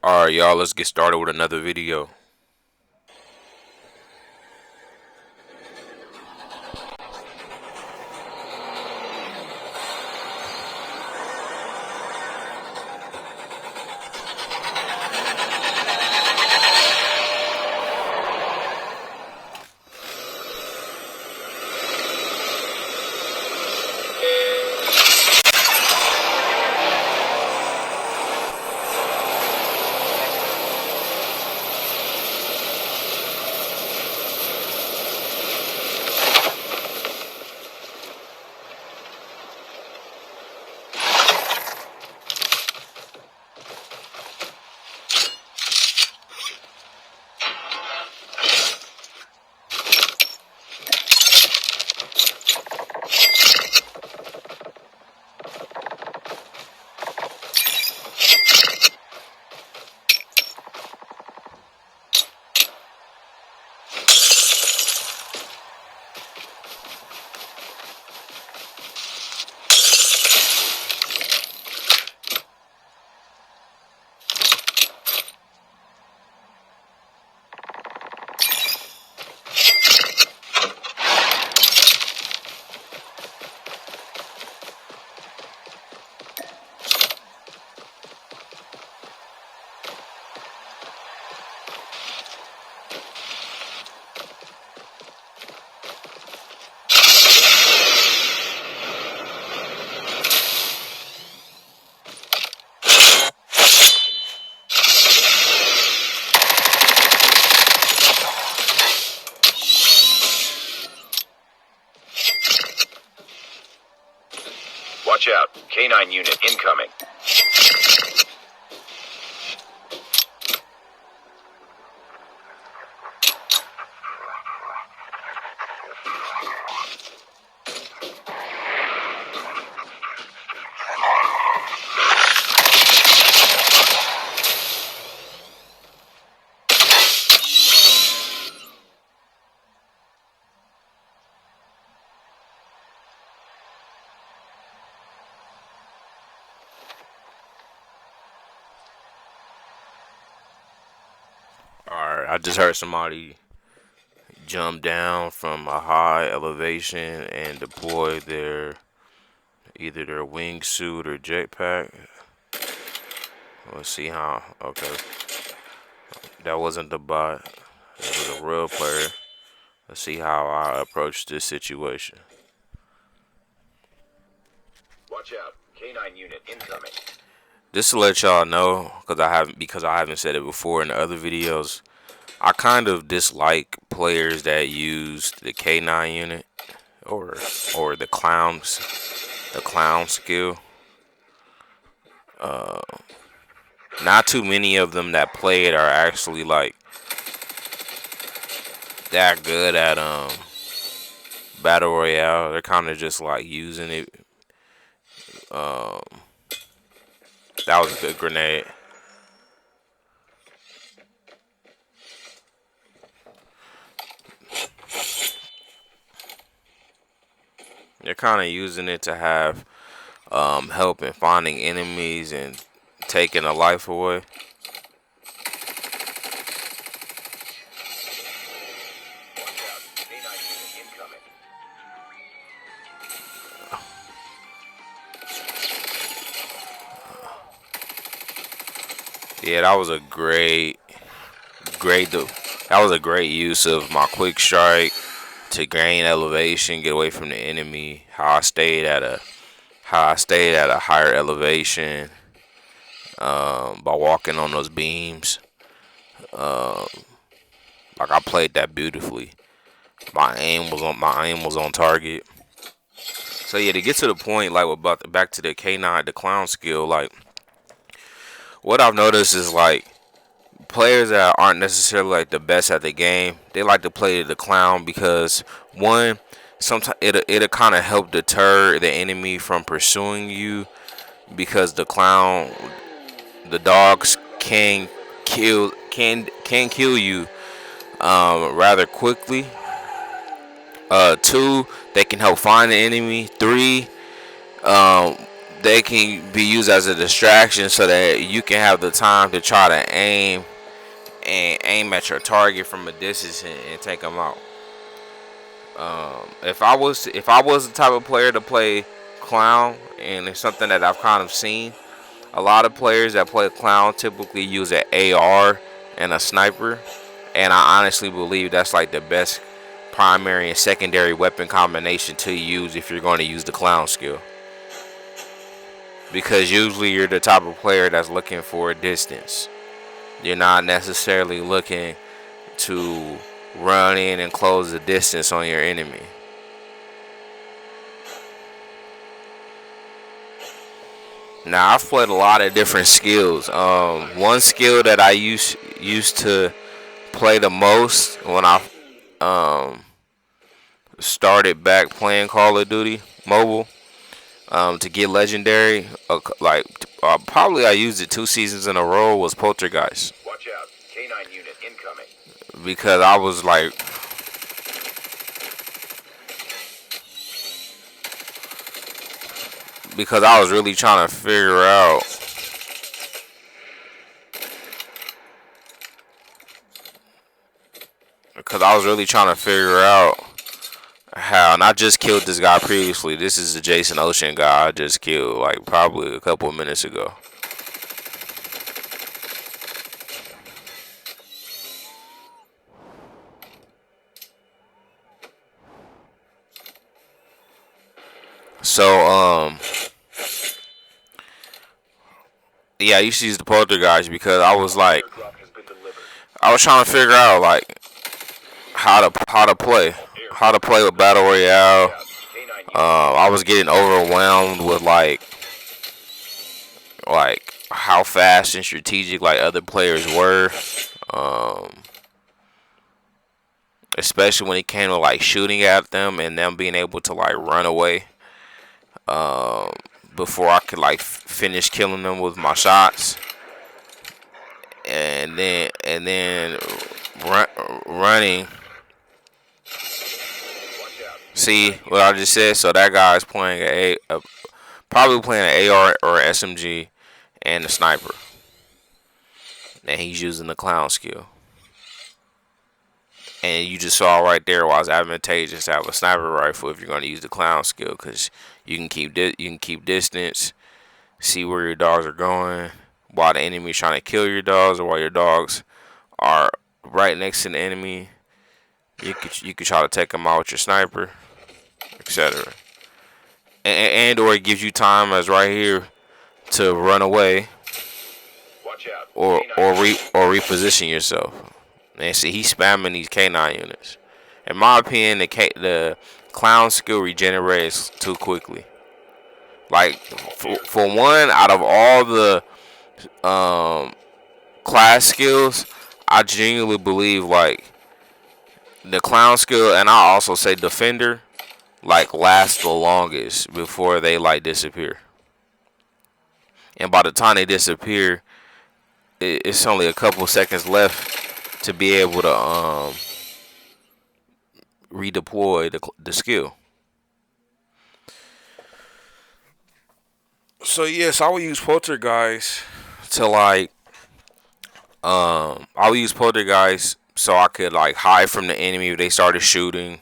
Alright, y'all, let's get started with another video. Watch out. Canine unit incoming. Alright, I just heard somebody jump down from a high elevation and deploy either their wingsuit or jetpack. Let's see how. Okay, that wasn't the bot. It was a real player. Let's see how I approach this situation. Watch out. Canine unit incoming. Just to let y'all know, because I haven't said it before in the other videos, I kind of dislike players that use the K9 unit or the clown skill. Not too many of them that play it are actually like that good at battle royale. They're kind of just like using it. Um, that was a good grenade. They're kind of using it to have help in finding enemies and taking a life away. Watch out. Canine unit incoming. Yeah, that was a great. That was a great use of my quick strike to gain elevation, get away from the enemy. How I stayed at a higher elevation by walking on those beams. Um, like I played that beautifully. My aim was on target. So yeah, to get to the point, like about back to the K9, the clown skill, like what I've noticed is like players that aren't necessarily like the best at the game, they like to play the clown because one, sometimes it'll kind of help deter the enemy from pursuing you because the dogs can kill you rather quickly. Two, they can help find the enemy. Three, um, they can be used as a distraction so that you can have the time to try to aim at your target from a distance and take them out. If I was the type of player to play clown, and it's something that I've kind of seen, a lot of players that play clown typically use an AR and a sniper, and I honestly believe that's like the best primary and secondary weapon combination to use if you're going to use the clown skill. Because usually you're the type of player that's looking for a distance. You're not necessarily looking to run in and close the distance on your enemy. Now I've played a lot of different skills. One skill that I used to play the most when I um, started back playing Call of Duty Mobile, to get legendary, probably I used it 2 seasons in a row, was Poltergeist. Watch out. K9 unit incoming. Because I was like, because I was really trying to figure out how, and I just killed this guy previously. This is the Jason Ocean guy I just killed like probably a couple of minutes ago. So yeah, I used to use the Poltergeist because I was like, Airdrop has been delivered. I was trying to figure out like how to play with Battle Royale. Watch out. K9 unit. I was getting overwhelmed with like how fast and strategic like other players were, um, especially when it came to like shooting at them and them being able to like run away um, before I could like finish killing them with my shots, and then running. Watch out. See what I just said? So that guy's playing probably playing an AR or SMG and a sniper, and he's using the clown skill. And you just saw right there why it's advantageous to have a sniper rifle if you're going to use the clown skill, because you can keep distance, see where your dogs are going, while the enemy's trying to kill your dogs, or while your dogs are right next to the enemy. You could try to take them out with your sniper, etc. And or it gives you time, as right here, to run away Watch out. or K9 unit. reposition yourself. And see, he's spamming these K9 units. In my opinion, the clown skill regenerates too quickly. Like for one, out of all the um, class skills, I genuinely believe like the clown skill, and I also say defender, like lasts the longest before they like disappear. And by the time they disappear, it's only a couple seconds left to be able to redeploy the skill. So yes, I would use Poltergeist to like I would use Poltergeist so I could like hide from the enemy if they started shooting,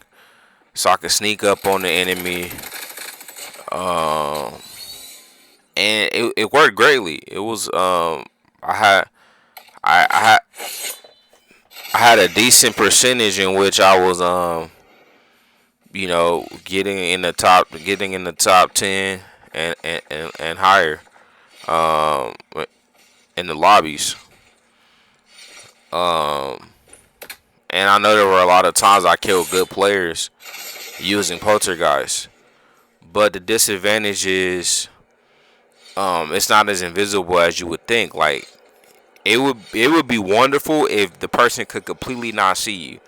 so I could sneak up on the enemy. Um, and it worked greatly. It was I had I had I had a decent percentage in which I was getting in the top 10 and higher um in the lobbies. Um, and I know there were a lot of times I killed good players using Poltergeist, but the disadvantage is it's not as invisible as you would think. Like it would be wonderful if the person could completely not see you,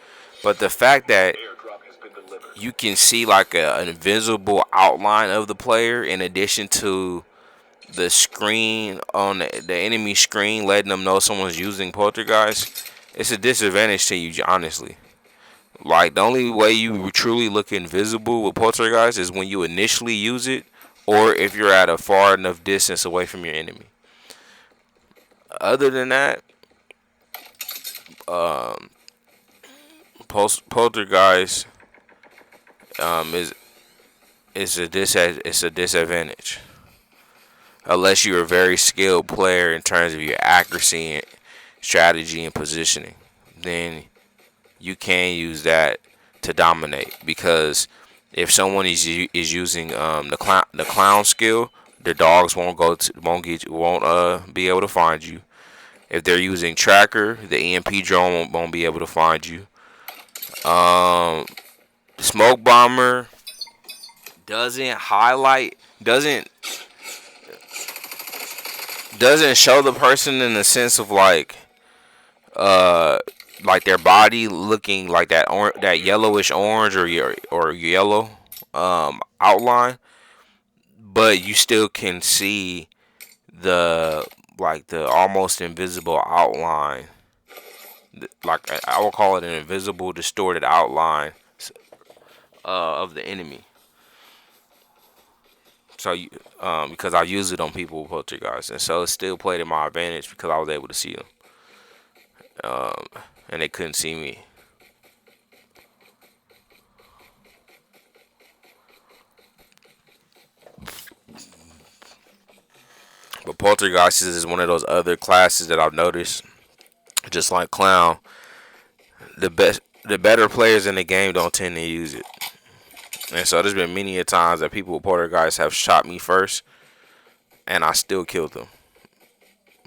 but the fact that Airdrop has been delivered. you can see like an invisible outline of the player in addition to the screen on the enemy screen letting them know someone's using Poltergeist, it's a disadvantage to you, honestly. Like the only way you truly look invisible with Poltergeist is when you initially use it, or if you're at a far enough distance away from your enemy. Other than that, um, poltergeist is it's a disadvantage unless you're a very skilled player in terms of your accuracy and strategy and positioning. Then you can use that to dominate, because if someone is using the clown skill, their dogs won't be able to find you. If they're using tracker, the EMP drone won't be able to find you. Um, Smoke bomber doesn't highlight doesn't show the person in the sense of uh like their body looking like that yellowish orange or yellow outline, but you still can see the almost invisible outline, like I would call it an invisible distorted outline of the enemy. So because I use it on people with poltergeist, and so it still played in my advantage because I was able to see them, and they couldn't see me. But poltergeist is one of those other classes that I've noticed, just like clown, the better players in the game don't tend to use it, and so there's been many a times that people with poltergeist have shot me first, and I still killed them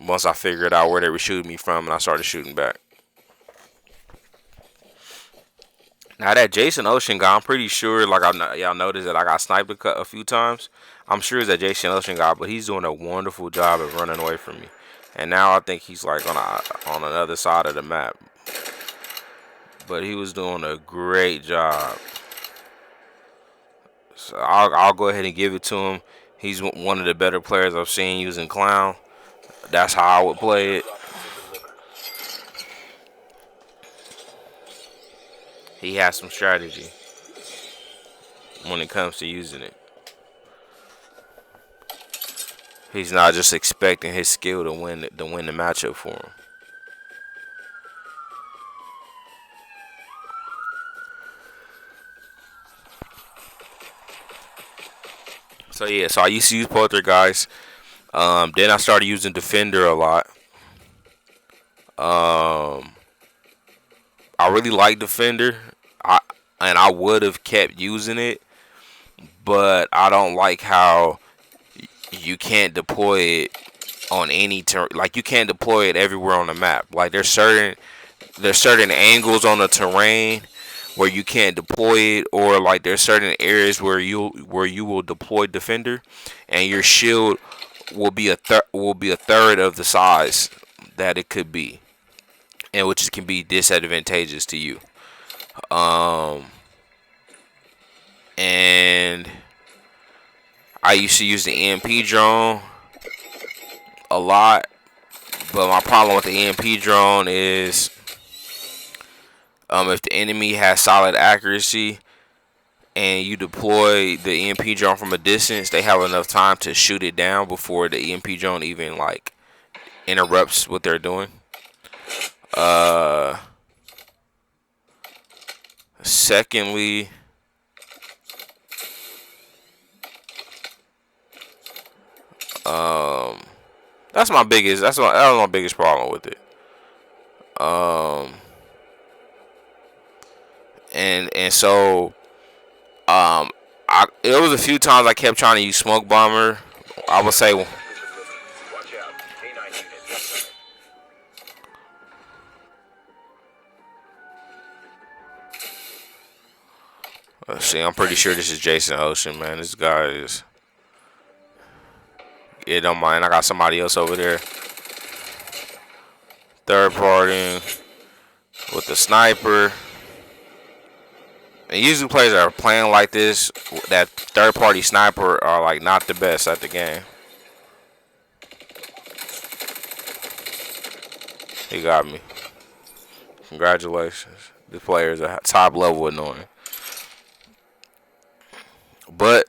once I figured out where they were shooting me from, and I started shooting back. Now that Jason Ocean guy, I'm pretty sure, like y'all noticed that I got sniped a few times. I'm sure it's that Jason Ocean guy, but he's doing a wonderful job of running away from me. And now I think he's like on another side of the map. But he was doing a great job. So I'll go ahead and give it to him. He's one of the better players I've seen using clown. That's how I would play it. He has some strategy when it comes to using it. He's not just expecting his skill to win the matchup for him. So yeah, so I used to use poltergeist. Then I started using defender a lot. Um, I really like defender. I I would have kept using it, but I don't like how you can't deploy it on any like you can't deploy it everywhere on the map. Like there's certain angles on the terrain where you can't deploy it, or like there's certain areas where you will deploy defender, and your shield will be a third of the size that it could be, and which can be disadvantageous to you. Um, and I used to use the EMP drone a lot, but my problem with the EMP drone is if the enemy has solid accuracy and you deploy the EMP drone from a distance, they have enough time to shoot it down before the EMP drone even like interrupts what they're doing. Uh, Secondly, um, that was my biggest problem with it. Um, and so it was a few times I kept trying to use smoke bomber. I would say, Watch out. K9 units. let's see, I'm pretty sure this is Jason Ocean, man. This guy is. Yeah, don't mind. I got somebody else over there. Third party with the sniper. And usually players that are playing like this, that third party sniper, are like not the best at the game. He got me. Congratulations. This player is a top level annoying. But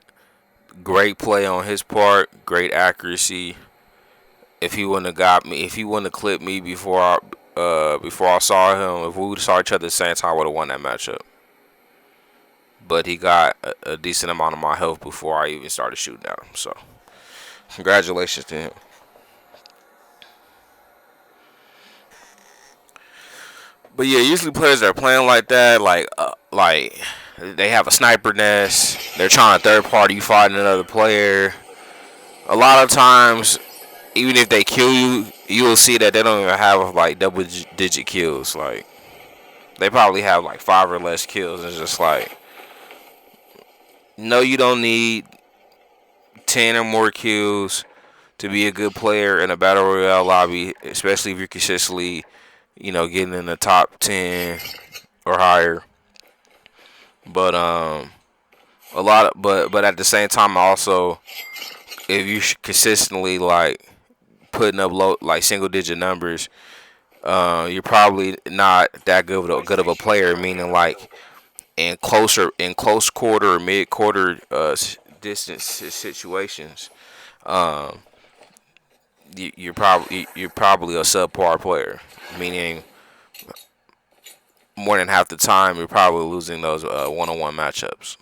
Great play on his part. Great accuracy. If he wouldn't have got me, if he wouldn't have clipped me before I saw him, if we would have saw each other at the same time, I would have won that matchup. But he got a decent amount of my health before I even started shooting at him. So congratulations to him. But yeah, usually players that are playing like that, like they have a sniper nest. They're trying to third party fight another player. A lot of times, even if they kill you, you will see that they don't even have like double digit kills. Like they probably have like 5 or less kills. It's just like, no, you don't need 10 or more kills to be a good player in a battle royale lobby, especially if you're consistently, getting in the top 10 or higher. But but at the same time, also, if you consistently like putting up low, like single digit numbers, you're probably not that good of a player. Meaning, like in close quarter or mid quarter distance situations, um, you're probably a subpar player. Meaning, more than half the time, you're probably losing those one-on-one matchups.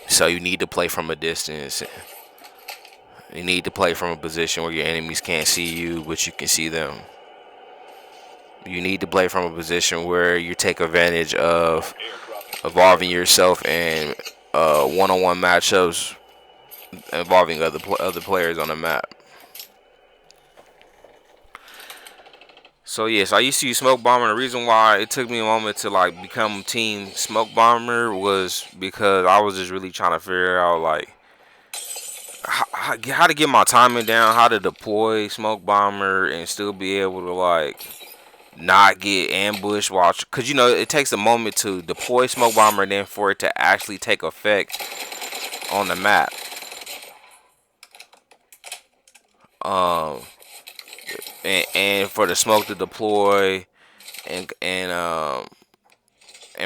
So you need to play from a distance. You need to play from a position where your enemies can't see you, but you can see them. You need to play from a position where you take advantage of evolving yourself in one-on-one matchups involving other players on the map. So yes, I used to use Smoke Bomber. The reason why it took me a moment to like become Team Smoke Bomber was because I was just really trying to figure out like how to get my timing down, how to deploy Smoke Bomber and still be able to like not get ambushed. Because it takes a moment to deploy Smoke Bomber and then for it to actually take effect on the map. Um, and for the smoke to deploy and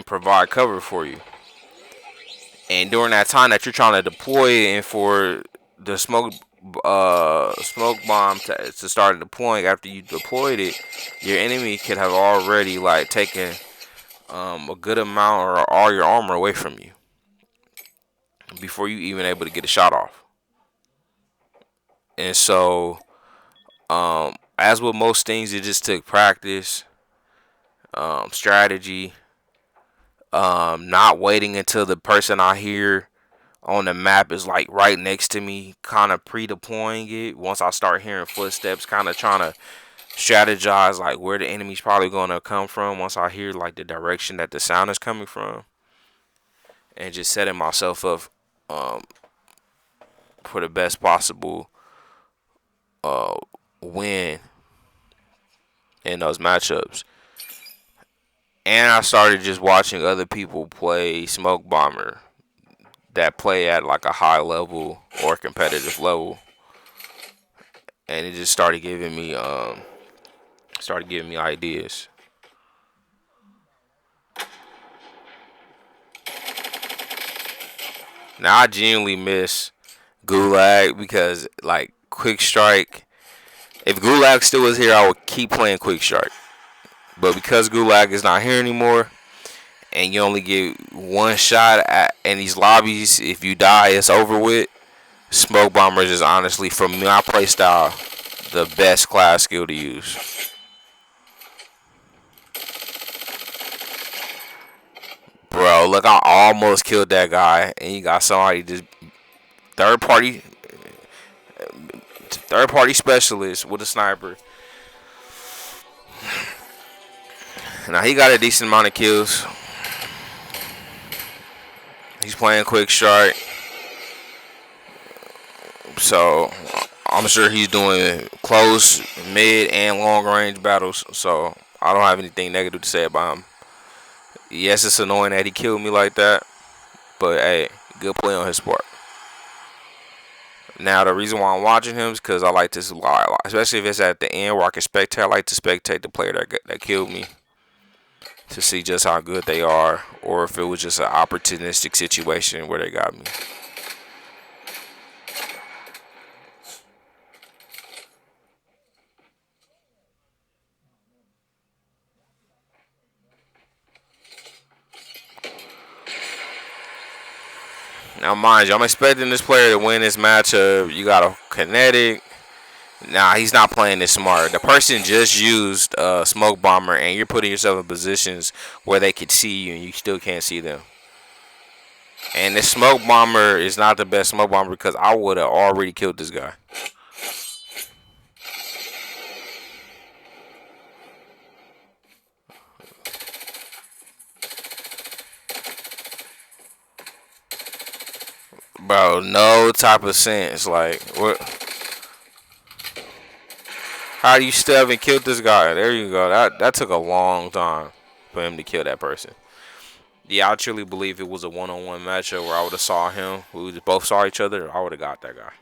provide cover for you. And during that time that you're trying to deploy and for the smoke bomb to start deploying after you deployed it, your enemy could have already like taken a good amount or all your armor away from you before you even able to get a shot off. And so, as with most things, it just took practice, strategy, not waiting until the person I hear on the map is like right next to me, kind of pre-deploying it. Once I start hearing footsteps, kind of trying to strategize like where the enemy's probably going to come from once I hear like the direction that the sound is coming from, and just setting myself up um, for the best possible uh, win in those matchups. And I started just watching other people play Smoke Bomber that play at like a high level or competitive level, and it just started giving me ideas. Now I genuinely miss Gulag because like Quick Strike. If Gulag still was here, I would keep playing Quick Strike. But because Gulag is not here anymore, and you only get one shot in these lobbies, if you die, it's over with. Smoke Bombers is honestly, from my playstyle, the best class skill to use. Bro, look, I almost killed that guy, and you got somebody just third party, third party specialist with a sniper. Now he got a decent amount of kills. He's playing Quick Strike, so I'm sure he's doing close, mid, and long range battles. So I don't have anything negative to say about him. Yes, it's annoying that he killed me like that, but hey, good play on his part. Now the reason why I'm watching him is because I like this a lot, especially if it's at the end where I can spectate. I like to spectate the player that killed me. to see just how good they are, or if it was just an opportunistic situation where they got me. Now, mind you, I'm expecting this player to win this matchup. You got a kinetic. Nah, he's not playing this smart. The person just used smoke bomber, and you're putting yourself in positions where they could see you, and you still can't see them. And this smoke bomber is not the best smoke bomber because I would have already killed this guy. Bro, no type of sense. Like, what? How do you still haven't killed this guy? There you go. That took a long time for him to kill that person. Yeah, I truly believe it was a one-on-one matchup where I would have saw him. We both saw each other. I would have got that guy.